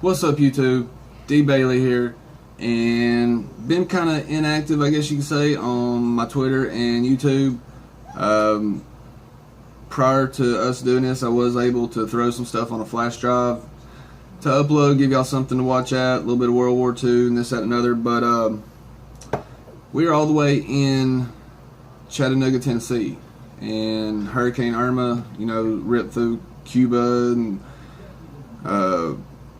What's up, YouTube? D Bailey here, and been kind of inactive, I guess you could say, on my Twitter and YouTube. Prior to us doing this, I was able to throw some stuff on a flash drive to upload, give y'all something to watch at, a little bit of World War II and this, that, and another. But we are all the way in Chattanooga, Tennessee, and Hurricane Irma, ripped through Cuba and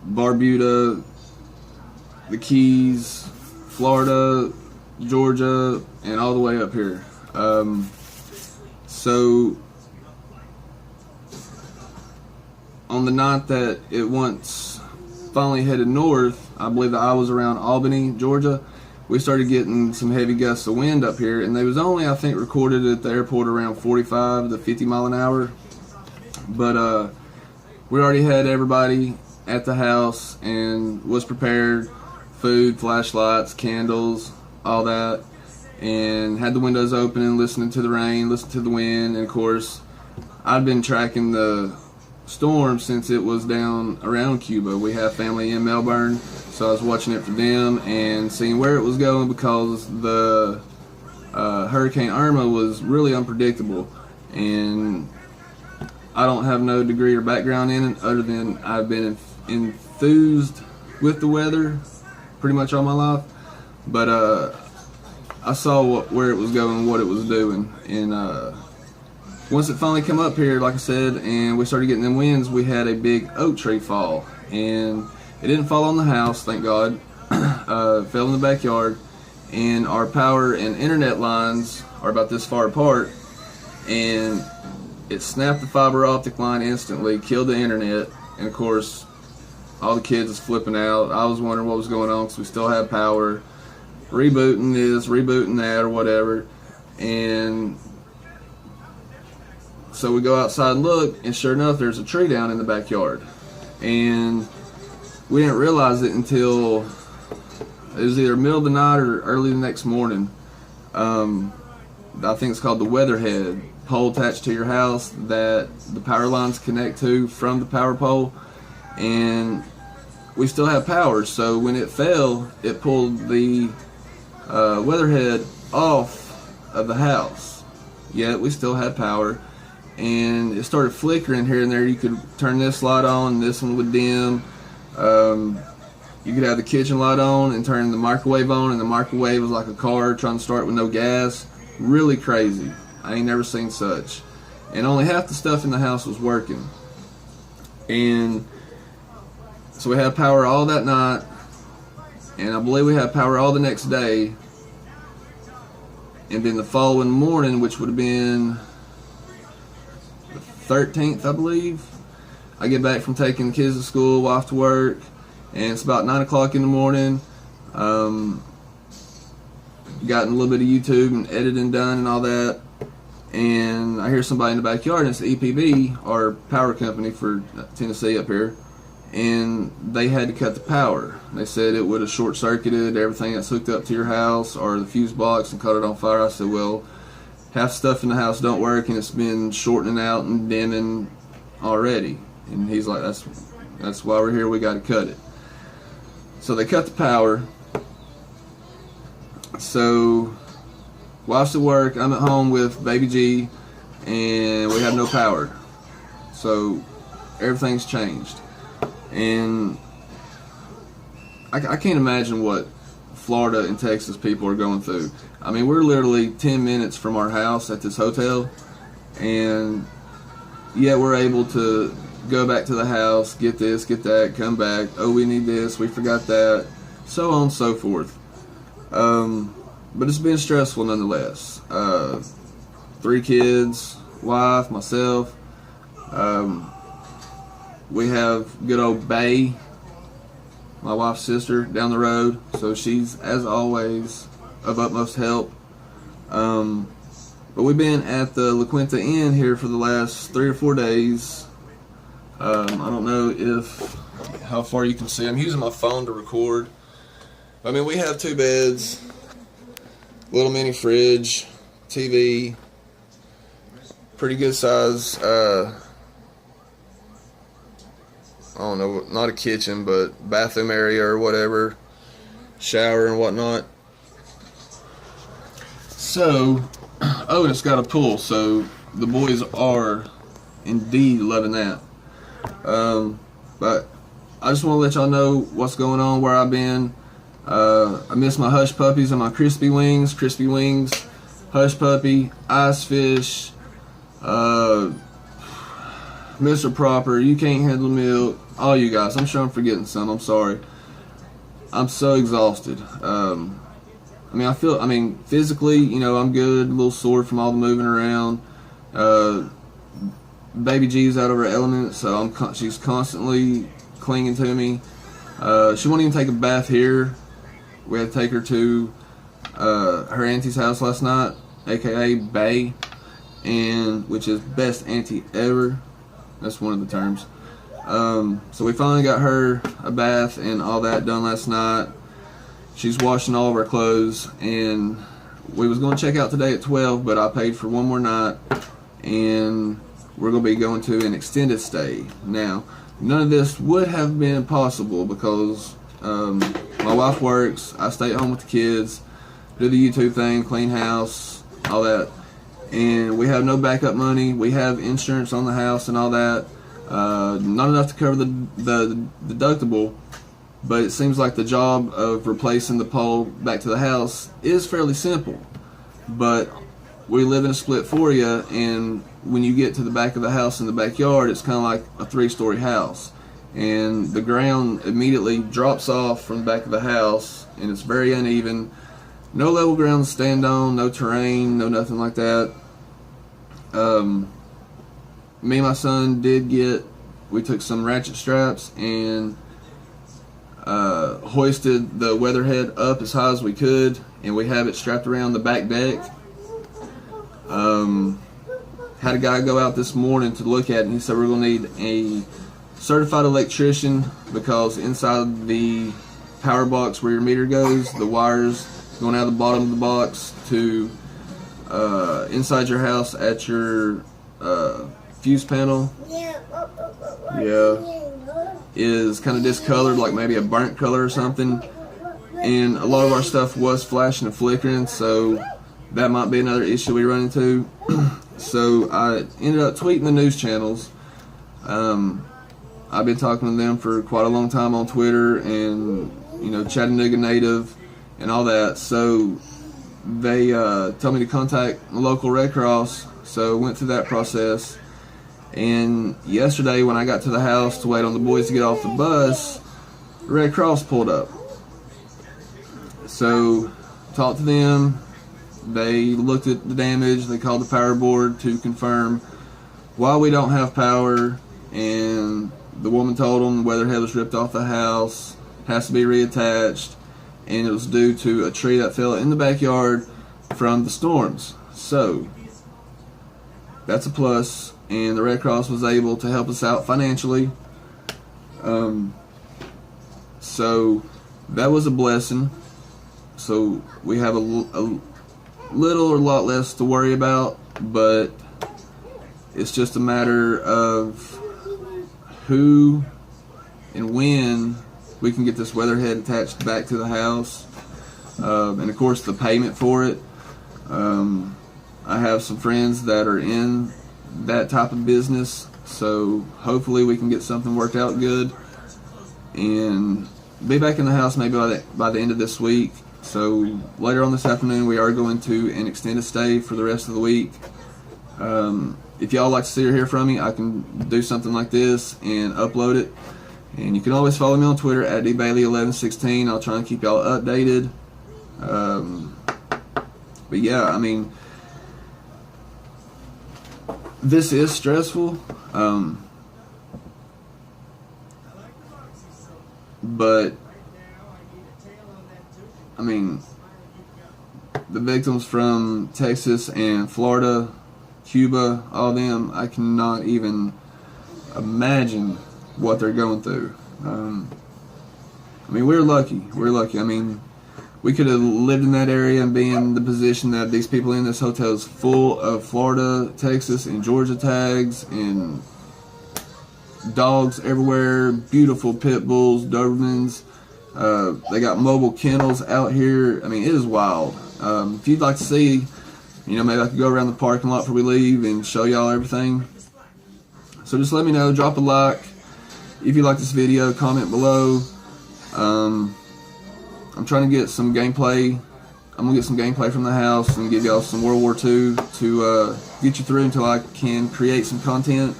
Barbuda, the Keys, Florida, Georgia, and all the way up here. So on the night that it once finally headed north, I believe that I was around Albany, Georgia, we started getting some heavy gusts of wind up here, and they was only, I think, recorded at the airport around 45 to 50 mile an hour. But we already had everybody at the house and was prepared, food, flashlights, candles, all that, and had the windows open and listening to the rain, listening to the wind. And of course, I'd been tracking the storm since it was down around Cuba. We have family in Melbourne, so I was watching it for them and seeing where it was going, because the Hurricane Irma was really unpredictable, and I don't have no degree or background in it other than I've been enthused with the weather pretty much all my life. But I saw where it was going, what it was doing, and once it finally came up here, like I said, and we started getting them winds, we had a big oak tree fall, and it didn't fall on the house, thank God. It fell in the backyard, and our power and internet lines are about this far apart, and it snapped the fiber optic line instantly, killed the internet, and of course, all the kids was flipping out. I was wondering what was going on because we still had power, rebooting this, rebooting that, or whatever. And so we go outside and look, and sure enough, there's a tree down in the backyard. And we didn't realize it until it was either middle of the night or early the next morning. I think it's called the weatherhead pole attached to your house that the power lines connect to from the power pole, and we still have power. So when it fell, it pulled the weatherhead off of the house, yet we still had power, and it started flickering here and there. You could turn this light on, this one would dim. You could have the kitchen light on and turn the microwave on, and the microwave was like a car trying to start with no gas. Really crazy. I ain't never seen such. And only half the stuff in the house was working. And so we had power all that night, and I believe we had power all the next day. And then the following morning, which would have been the 13th, I believe, I get back from taking the kids to school, wife to work, and it's about 9 o'clock in the morning. Gotten a little bit of YouTube and editing done and all that, and I hear somebody in the backyard, and it's the EPB, our power company for Tennessee up here, and they had to cut the power. They said it would have short-circuited everything that's hooked up to your house or the fuse box and caught it on fire. I said, well, half stuff in the house don't work, and it's been shortening out and dimming already. And he's like, that's why we're here, we got to cut it. So they cut the power. So wife's at work, I'm at home with baby G, and we have no power. So everything's changed. And I can't imagine what Florida and Texas people are going through. I mean, we're literally 10 minutes from our house at this hotel, and yet we're able to go back to the house, get this, get that, come back. Oh, we need this, we forgot that, so on and so forth. But it's been stressful nonetheless. 3 kids, wife, myself. We have good old Bay, my wife's sister, down the road, so she's, as always, of utmost help. But we've been at the La Quinta Inn here for the last 3 or 4 days. I don't know how far you can see. I'm using my phone to record. I mean, we have 2 beds, little mini fridge, TV, pretty good size I don't know, not a kitchen, but bathroom area or whatever, shower and whatnot. So, oh, and it's got a pool, so the boys are indeed loving that. But I just want to let y'all know what's going on, where I've been. I miss my hush puppies and my crispy wings, hush puppy, ice fish, Mr. Proper, you can't handle milk, all you guys. I'm sure I'm forgetting some. I'm sorry. I'm so exhausted. I mean, physically, you know, I'm good, a little sore from all the moving around. Baby G's out of her element, so she's constantly clinging to me. She won't even take a bath here. We had to take her to her auntie's house last night, aka Bay, which is best auntie ever. That's one of the terms. So we finally got her a bath and all that done last night. She's washing all of our clothes, and we was going to check out today at 12, but I paid for one more night, and we're going to be going to an extended stay. Now, none of this would have been possible because my wife works, I stay at home with the kids, do the YouTube thing, clean house, all that, and we have no backup money. We have insurance on the house and all that, not enough to cover the deductible, but it seems like the job of replacing the pole back to the house is fairly simple. But we live in a split area, and when you get to the back of the house in the backyard, it's kind of like a 3-story house, and the ground immediately drops off from the back of the house, and it's very uneven. No level ground to stand on, no terrain, no nothing like that. Me and my son we took some ratchet straps and hoisted the weatherhead up as high as we could, and we have it strapped around the back deck. Had a guy go out this morning to look at it, and he said we're going to need a certified electrician because inside the power box where your meter goes, the wires going out of the bottom of the box to inside your house at your fuse panel, is kind of discolored, like maybe a burnt color or something, and a lot of our stuff was flashing and flickering, so that might be another issue we run into. So I ended up tweeting the news channels. I've been talking to them for quite a long time on Twitter and, you know, Chattanooga native and all that, so they told me to contact the local Red Cross, so went through that process. And yesterday when I got to the house to wait on the boys to get off the bus, the Red Cross pulled up. So talked to them, they looked at the damage, they called the power board to confirm why we don't have power, and the woman told them the weatherhead was ripped off the house, has to be reattached, and it was due to a tree that fell in the backyard from the storms. So that's a plus, and the Red Cross was able to help us out financially. So that was a blessing. So we have a little or a lot less to worry about, but it's just a matter of who and when we can get this weatherhead attached back to the house, and of course the payment for it. I have some friends that are in that type of business, so hopefully we can get something worked out good and be back in the house maybe by the end of this week. So later on this afternoon we are going to an extended stay for the rest of the week. If y'all like to see or hear from me, I can do something like this and upload it, and you can always follow me on Twitter at dbailey1116. I'll try and keep y'all updated. But yeah, I mean, this is stressful, but I mean, the victims from Texas and Florida, Cuba, all them, I cannot even imagine what they're going through. I mean, we're lucky. I mean, we could have lived in that area and be in the position that these people in this hotel is full of Florida, Texas, and Georgia tags, and dogs everywhere, beautiful pit bulls, Dobermans. They got mobile kennels out here. I mean, it is wild. If you'd like to see, maybe I could go around the parking lot before we leave and show y'all everything. So just let me know, drop a like if you like this video, comment below. I'm trying to get some gameplay. I'm going to get some gameplay from the house and give y'all some World War II to get you through until I can create some content.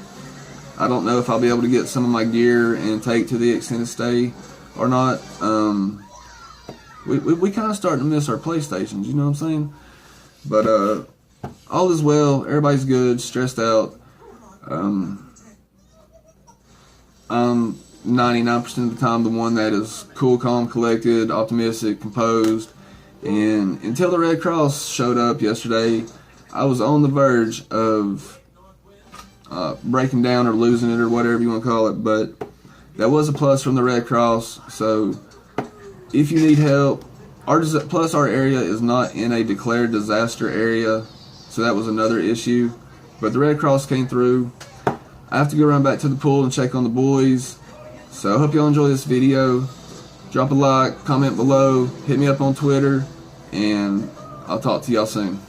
I don't know if I'll be able to get some of my gear and take to the extended stay or not. We kind of starting to miss our PlayStations, you know what I'm saying? But all is well. Everybody's good. Stressed out. I'm 99% of the time the one that is cool, calm, collected, optimistic, composed. And until the Red Cross showed up yesterday, I was on the verge of breaking down or losing it or whatever you want to call it. But that was a plus from the Red Cross. So if you need help, plus our area is not in a declared disaster area, so that was another issue. But the Red Cross came through. I have to go run back to the pool and check on the boys. So I hope y'all enjoy this video. Drop a like, comment below, hit me up on Twitter, and I'll talk to y'all soon.